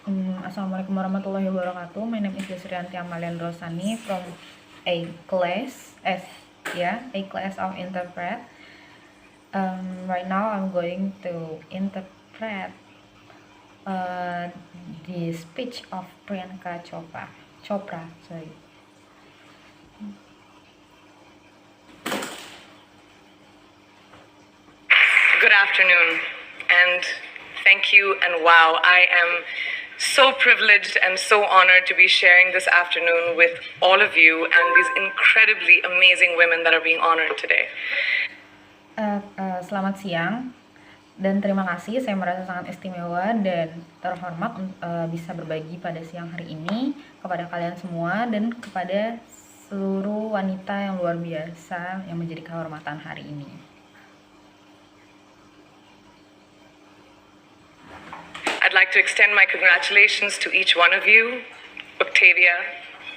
Assalamualaikum warahmatullahi wabarakatuh. My name is Desryanti Rosani from A class of interpret. Right now I'm going to interpret the speech of Priyanka Chopra. Sorry. Good afternoon, and thank you, and wow, I am so privileged and so honored to be sharing this afternoon with all of you and these incredibly amazing women that are being honored today. Selamat siang dan terima kasih. Saya merasa sangat istimewa dan terhormat bisa berbagi pada siang hari ini kepada kalian semua dan kepada seluruh wanita yang luar biasa yang menjadi kehormatan hari ini. I'd like to extend my congratulations to each one of you, Octavia,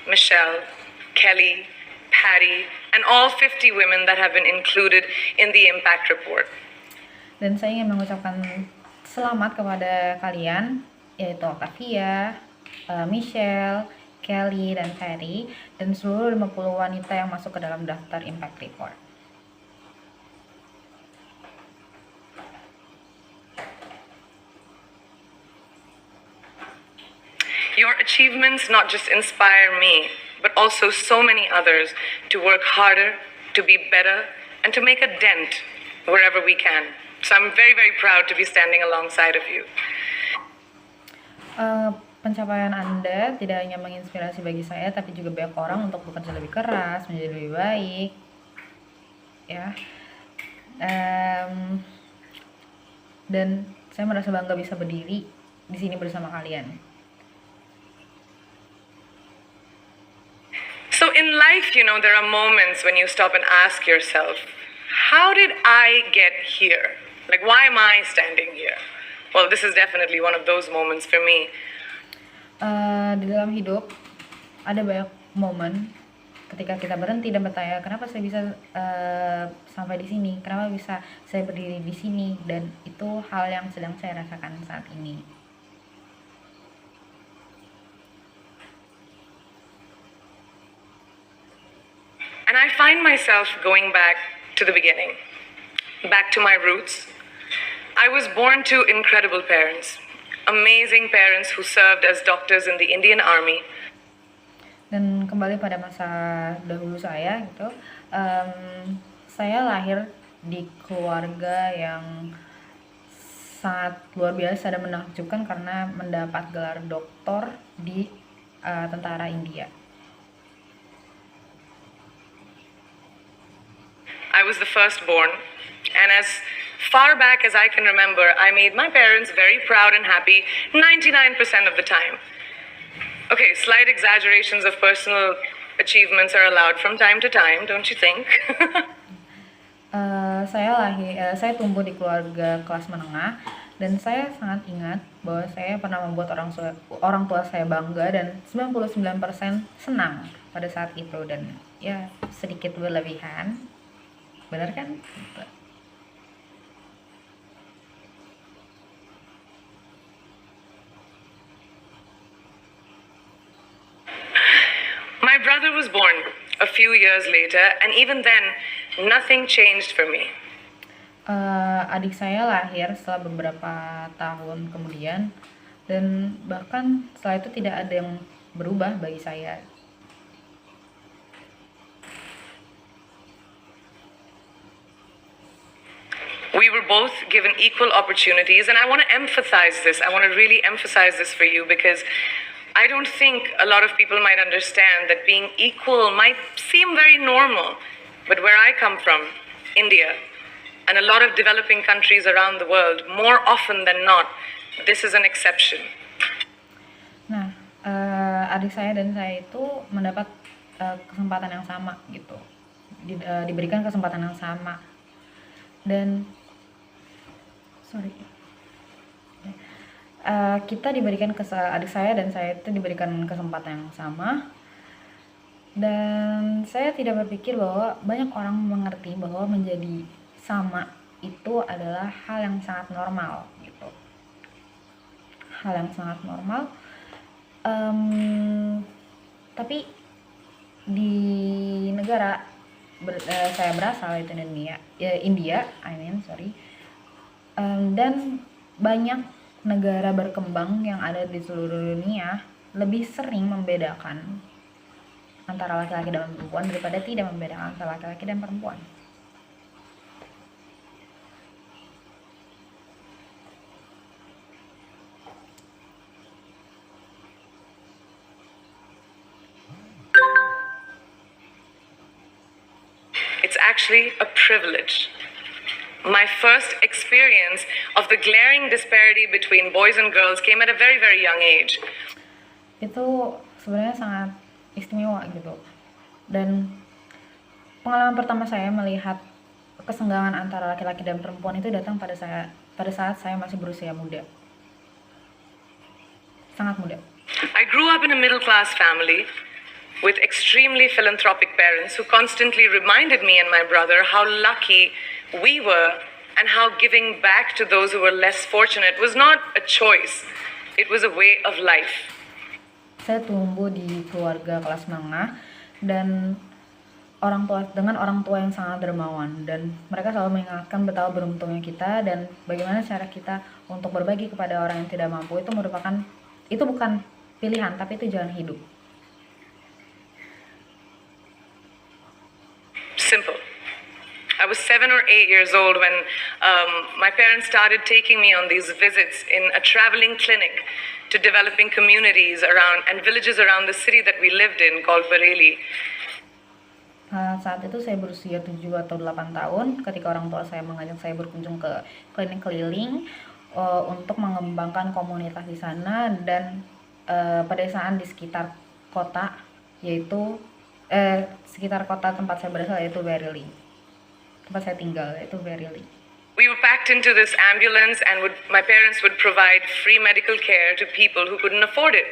Michelle, Kelly, Patty, and all 50 women that have been included in the Impact Report. Dan saya ingin mengucapkan selamat kepada kalian, yaitu Octavia, Michelle, Kelly, dan Patty, dan seluruh 50 wanita yang masuk ke dalam daftar Impact Report. Your achievements not just inspire me, but also so many others to work harder, to be better, and to make a dent wherever we can. So I'm very, very proud to be standing alongside of you. Pencapaian Anda tidak hanya menginspirasi bagi saya, tapi juga banyak orang untuk bekerja lebih keras, menjadi lebih baik. Ya. Dan saya merasa bangga bisa berdiri di sini bersama kalian. So in life, there are moments when you stop and ask yourself, how did I get here? Like, why am I standing here? Well, this is definitely one of those moments for me. Di dalam hidup ada banyak momen ketika kita berhenti dan bertanya, kenapa saya bisa sampai di sini? Kenapa bisa saya berdiri di sini? Dan itu hal yang sedang saya rasakan saat ini. And I find myself going back to the beginning, back to my roots. I was born to incredible parents, amazing parents who served as doctors in the Indian Army. Dan kembali pada masa dahulu saya gitu, saya lahir di keluarga yang sangat luar biasa dan menakjubkan karena mendapat gelar doktor di tentara India. I was the firstborn, and as far back as I can remember, I made my parents very proud and happy 99% of the time. Okay, slight exaggerations of personal achievements are allowed from time to time, don't you think? Saya tumbuh di keluarga kelas menengah dan saya sangat ingat bahwa saya pernah membuat orang tua saya bangga dan 99% senang pada saat itu, dan ya sedikit berlebihan. Benar kan? My brother was born a few years later, and even then, nothing changed for me. Adik saya lahir setelah beberapa tahun kemudian, dan bahkan setelah itu tidak ada yang berubah bagi saya. We were both given equal opportunities, and I want to emphasize this. I want to really emphasize this for you because I don't think a lot of people might understand that being equal might seem very normal. But where I come from, India, and a lot of developing countries around the world, more often than not, this is an exception. Nah, adik saya dan saya itu mendapat kesempatan yang sama gitu, diberikan kesempatan yang sama, dan adik saya dan saya itu diberikan kesempatan yang sama, dan saya tidak berpikir bahwa banyak orang mengerti bahwa menjadi sama itu adalah hal yang sangat normal gitu. hal yang sangat normal. Tapi di negara saya berasal itu India, sorry. Dan banyak negara berkembang yang ada di seluruh dunia lebih sering membedakan antara laki-laki dan perempuan daripada tidak membedakan antara laki-laki dan perempuan. It's actually a privilege. My first experience of the glaring disparity between boys and girls came at a very, very young age. Itu sebenarnya sangat istimewa gitu. Dan pengalaman pertama saya melihat kesenggangan antara laki-laki dan perempuan itu datang pada saat saya masih berusia muda. Sangat muda. I grew up in a middle-class family with extremely philanthropic parents who constantly reminded me and my brother how lucky we were and how giving back to those who were less fortunate was not a choice. It was a way of life. Saya tumbuh di keluarga kelas menengah dan dengan orang tua yang sangat dermawan, dan mereka selalu mengingatkan betapa beruntungnya kita dan bagaimana cara kita untuk berbagi kepada orang yang tidak mampu. Itu bukan pilihan, tapi itu jalan hidup. Simple. I was 7 or 8 years old when my parents started taking me on these visits in a traveling clinic to developing communities around and villages around the city that we lived in called Bareilly. Saat itu saya berusia 7 atau 8 tahun ketika orang tua saya mengajak saya berkunjung ke klinik keliling untuk mengembangkan komunitas di sana dan pedesaan di sekitar kota, yaitu sekitar kota tempat saya berasal, yaitu Bareilly. Tempat saya tinggal yaitu Bareilly. We were packed into this ambulance and my parents would provide free medical care to people who couldn't afford it.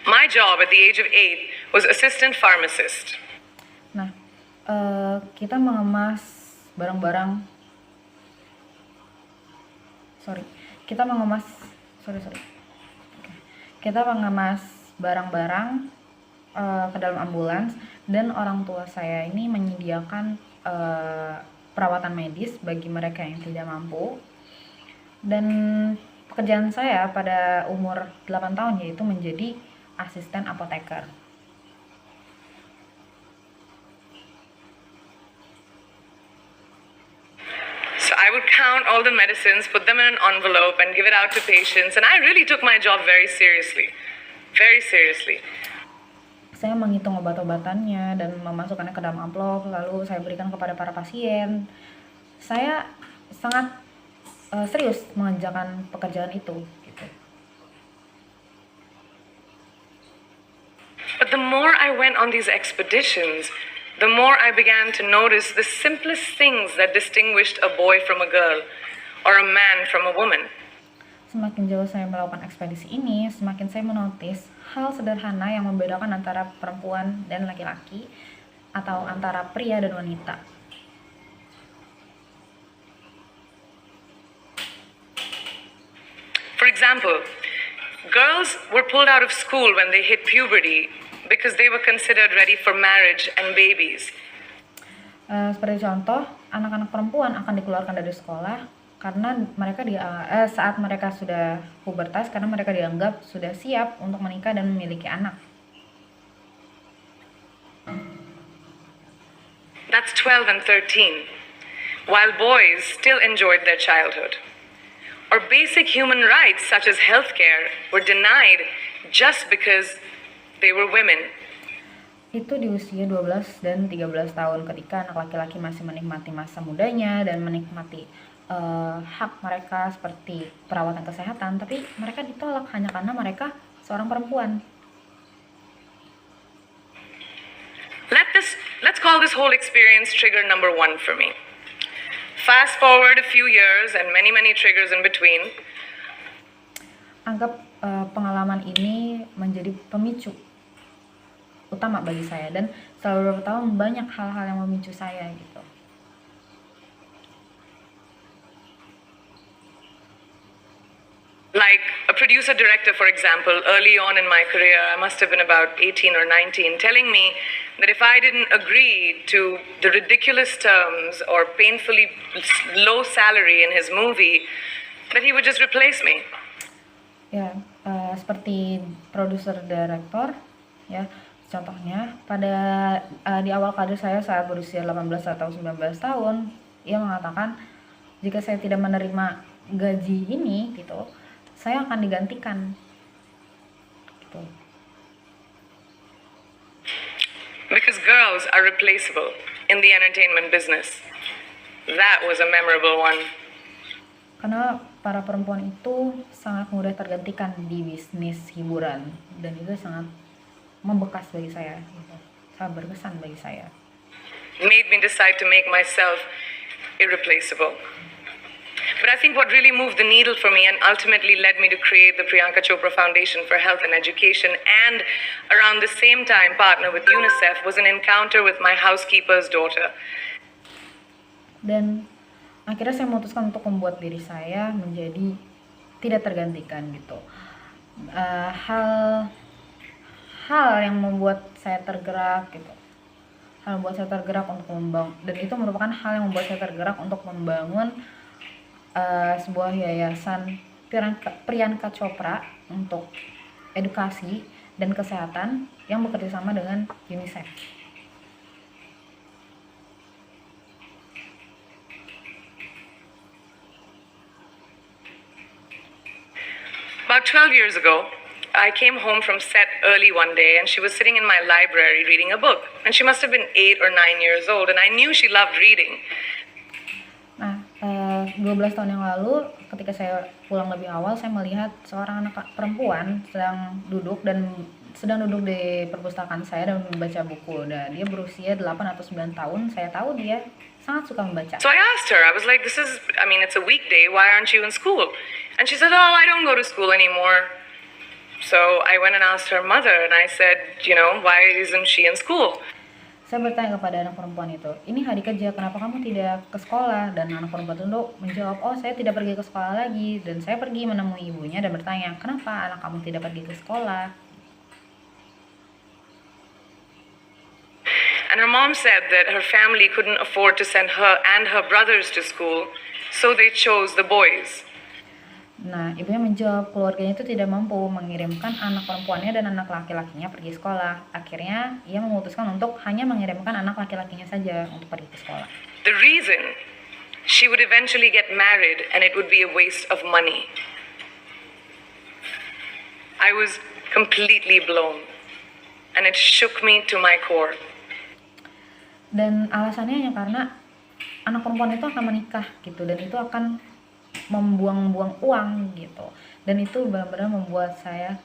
My job at the age of 8 was assistant pharmacist. Nah, kita mengemas barang-barang. Kita mengemas barang-barang ke dalam ambulans, dan orang tua saya ini menyediakan perawatan medis bagi mereka yang tidak mampu. Dan pekerjaan saya pada umur 8 tahun yaitu menjadi asisten apoteker. So I would count all the medicines, put them in an envelope and give it out to patients, and I really took my job very seriously. Very seriously. Saya menghitung obat-obatannya dan memasukkannya ke dalam amplop, lalu saya berikan kepada para pasien. Saya sangat serius mengerjakan pekerjaan itu gitu. But the more I went on these expeditions, the more I began to notice the simplest things that distinguished a boy from a girl or a man from a woman. Semakin jauh saya melakukan ekspedisi ini, semakin saya menotis hal sederhana yang membedakan antara perempuan dan laki-laki atau antara pria dan wanita. For example, girls were pulled out of school when they hit puberty because they were considered ready for marriage and babies. Seperti contoh, anak-anak perempuan akan dikeluarkan dari sekolah karena saat mereka sudah pubertas, karena mereka dianggap sudah siap untuk menikah dan memiliki anak. That's 12 and 13, while boys still enjoyed their childhood. Or basic human rights such as healthcare were denied just because they were women. Itu di usia 12 dan 13 tahun ketika anak laki-laki masih menikmati masa mudanya dan menikmati hak mereka seperti perawatan kesehatan, tapi mereka ditolak hanya karena mereka seorang perempuan. Let's call this whole experience trigger number 1 for me. Fast forward a few years and many triggers in between. Anggap pengalaman ini menjadi pemicu utama bagi saya, dan selama beberapa tahun banyak hal-hal yang memicu saya gitu. Like a producer director, for example, early on in my career, I must have been about 18 or 19, telling me that if I didn't agree to the ridiculous terms or painfully low salary in his movie, that he would just replace me. Ya, seperti produser direktor, ya. Contohnya pada di awal karir saya saat berusia 18 atau 19 tahun, ia mengatakan jika saya tidak menerima gaji ini gitu, saya akan digantikan gitu. Because girls are replaceable in the entertainment business. That was a memorable one. Karena para perempuan itu sangat mudah tergantikan di bisnis hiburan dan itu sangat membekas bagi saya gitu. Sangat berkesan bagi saya. Made me decide to make myself irreplaceable. But I think what really moved the needle for me and ultimately led me to create the Priyanka Chopra Foundation for Health and Education and around the same time partner with UNICEF was an encounter with my housekeeper's daughter. Dan akhirnya saya memutuskan untuk membuat diri saya menjadi tidak tergantikan gitu. Hal yang membuat saya tergerak gitu. Hal yang membuat saya tergerak untuk membangun, dan itu merupakan hal yang membuat saya tergerak untuk membangun sebuah yayasan Priyanka Chopra untuk edukasi dan kesehatan yang bekerja sama dengan UNICEF. About 12 years ago, I came home from set early one day and she was sitting in my library reading a book. And she must have been 8 or 9 years old and I knew she loved reading. Nah, 12 tahun yang lalu ketika saya pulang lebih awal, saya melihat seorang anak perempuan sedang duduk di perpustakaan saya dan membaca buku, dan dia berusia 8 atau 9 tahun. Saya tahu dia sangat suka membaca. So I asked her, I was like, it's a weekday, why aren't you in school? And she said, oh, I don't go to school anymore. So I went and asked her mother and I said, why isn't she in school? Saya bertanya kepada anak perempuan itu, ini hari kerja, kenapa kamu tidak ke sekolah? Dan anak perempuan itu menjawab, oh saya tidak pergi ke sekolah lagi. Dan saya pergi menemui ibunya dan bertanya, kenapa anak kamu tidak pergi ke sekolah? And her mom said that her family couldn't afford to send her and her brothers to school, so they chose the boys. Nah, ibunya menjawab keluarganya itu tidak mampu mengirimkan anak perempuannya dan anak laki-lakinya pergi sekolah. Akhirnya, ia memutuskan untuk hanya mengirimkan anak laki-lakinya saja untuk pergi ke sekolah. The reason she would eventually get married and it would be a waste of money. I was completely blown and it shook me to my core. Dan alasannya hanya karena anak perempuan itu akan menikah gitu, dan itu akan membuang-buang uang gitu, dan itu benar-benar membuat saya